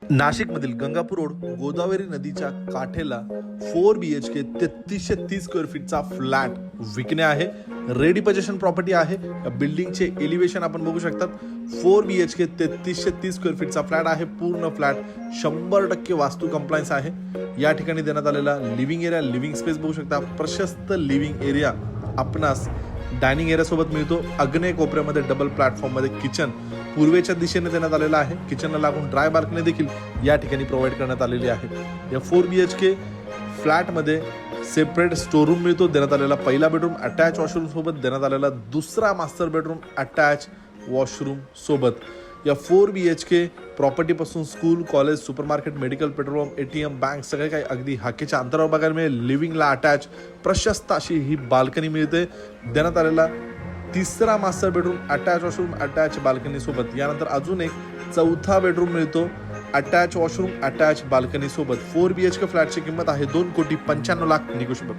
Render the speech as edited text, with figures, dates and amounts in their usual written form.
नाशिकमधील गंगापूर रोड गोदावरी नदीच्या काठेला 4 BHK 3330 square फीटचा flat विकणे आहे. रेडी पोझिशन प्रॉपर्टी आहे. या बिल्डिंगचे एलिव्हेशन आपण बघू शकतात. 4 BHK 3330 स्क्वेअर फीटचा फ्लॅट आहे. पूर्ण फ्लॅट 100% वास्तू कंप्लायन्स आहे. या ठिकाणी देण्यात आलेला लिव्हिंग एरिया, लिव्हिंग स्पेस बघू शकता. प्रशस्त लिव्हिंग एरिया आपणास डायनिंग एरिया सोबत मिळतो. आग्नेय कोपऱ्यामध्ये डबल प्लॅटफॉर्म मध्ये किचन पूर्वेच्या दिशेने देण्यात आलेला आहे. किचनला लागून ड्राय बाल्कनी देखील या ठिकाणी प्रोव्हाइड करण्यात आलेली आहे. या 4 BHK फ्लॅटमध्ये सेपरेट स्टोरूम मिळतो. देण्यात आलेला पहिला बेडरूम अटॅच वॉशरूम सोबत, देण्यात आलेला दुसरा मास्टर बेडरूम अटॅच वॉशरूम सोबत. या 4 BHK प्रॉपर्टीपासून school, college, supermarket, medical, petrol pump, ATM, bank सगळे काही अगदी हाकेच्या अंतरावर बघायला मिळेल. लिव्हिंगला अटॅच प्रशस्त अशी ही बाल्कनी मिळते. देण्यात आलेला तिसरा master bedroom attach washroom attach balcony सोबत. यानंतर अजून एक चौथा बेडरूम मिळतो अटॅच वॉशरूम अटॅच बाल्कनी सोबत. 4 BHK फ्लॅटची किंमत आहे 2,95,00,000 निगोशिएबल.